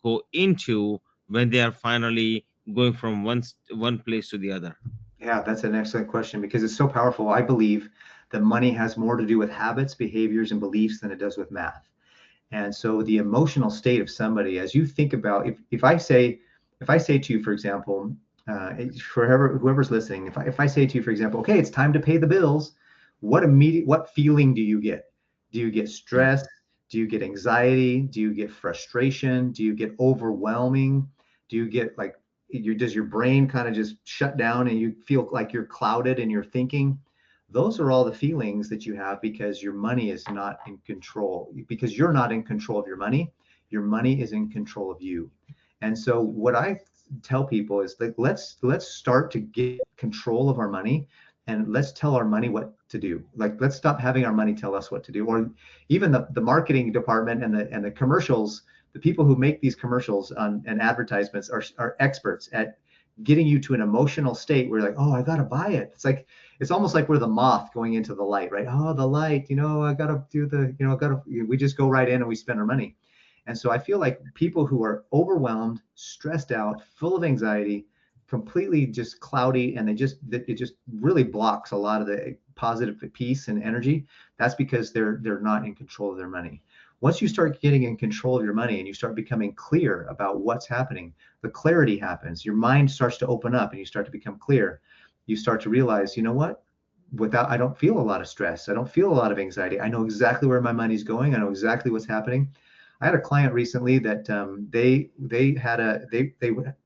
go into when they are finally going from one place to the other? Yeah, that's an excellent question because it's so powerful. I believe that money has more to do with habits, behaviors, and beliefs than it does with math. And so the emotional state of somebody, as you think about, if I say to you, for example, for whoever's listening, if I say to you, for example, okay, it's time to pay the bills, what feeling do you get? Do you get Mm. stress? Do you get anxiety? Do you get frustration? Do you get overwhelming? Do you get like does your brain kind of just shut down and you feel like you're clouded in your thinking? Those are all the feelings that you have because your money is not in control, because you're not in control of your money is in control of you. And so what I tell people is like let's start to get control of our money, and let's tell our money what to do. Like let's stop having our money tell us what to do. Or even the marketing department and the commercials, the people who make these commercials and advertisements are experts at getting you to an emotional state where you're like, oh, I gotta buy it. It's almost like we're the moth going into the light, right? Oh, the light, I gotta do we just go right in and we spend our money. And so I feel like people who are overwhelmed, stressed out, full of anxiety, completely just cloudy, and it just really blocks a lot of the positive peace and energy. That's because they're not in control of their money. Once you start getting in control of your money and you start becoming clear about what's happening, the clarity happens. Your mind starts to open up and you start to become clear. You start to realize, you know what? I don't feel a lot of stress. I don't feel a lot of anxiety. I know exactly where my money's going. I know exactly what's happening. I had a client recently that they had a they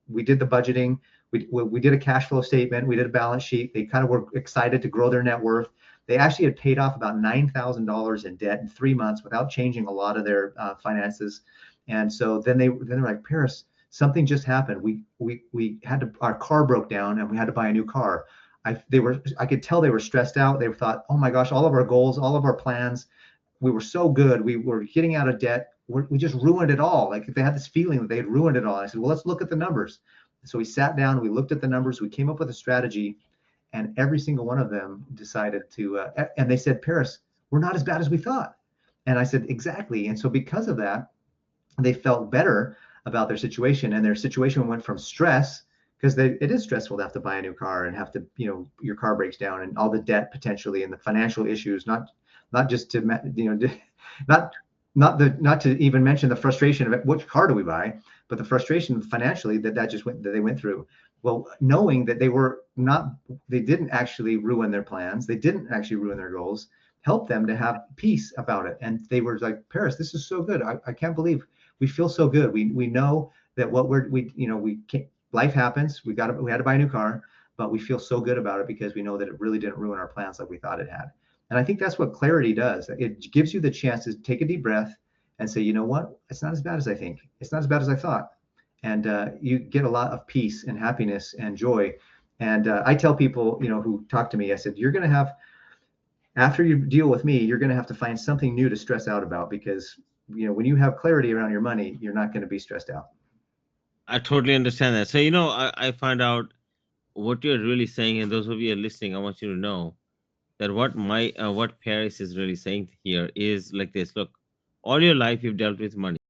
we did the budgeting. We did a cash flow statement. We did a balance sheet. They kind of were excited to grow their net worth. They actually had paid off about $9,000 in debt in 3 months without changing a lot of their finances. And so then they're like, Paris, something just happened. We had to our car broke down and we had to buy a new car. I could tell they were stressed out. They thought, oh my gosh, all of our goals, all of our plans, we were so good. We were getting out of debt. We just ruined it all. Like they had this feeling that they had ruined it all. I said, well, let's look at the numbers. So we sat down, we looked at the numbers, we came up with a strategy, and every single one of them decided to, and they said, Paris, we're not as bad as we thought. And I said, exactly. And so because of that, they felt better about their situation, and their situation went from stress, because it is stressful to have to buy a new car and have to, your car breaks down and all the debt potentially and the financial issues, not just to, not not to even mention the frustration of which car do we buy, but the frustration financially that they went through. Well, knowing that they didn't actually ruin their plans, they didn't actually ruin their goals, helped them to have peace about it. And they were like, Paris, this is so good. I can't believe we feel so good. We know that what we can't, life happens. We had to buy a new car, but we feel so good about it because we know that it really didn't ruin our plans like we thought it had. And I think that's what clarity does. It gives you the chance to take a deep breath and say, you know what? It's not as bad as I think. It's not as bad as I thought. And you get a lot of peace and happiness and joy. And I tell people, who talk to me, I said, you're going to have, after you deal with me, you're going to have to find something new to stress out about because, when you have clarity around your money, you're not going to be stressed out. I totally understand that. So, I find out what you're really saying, and those of you are listening, I want you to know that what Paris is really saying here is like this. Look, all your life you've dealt with money.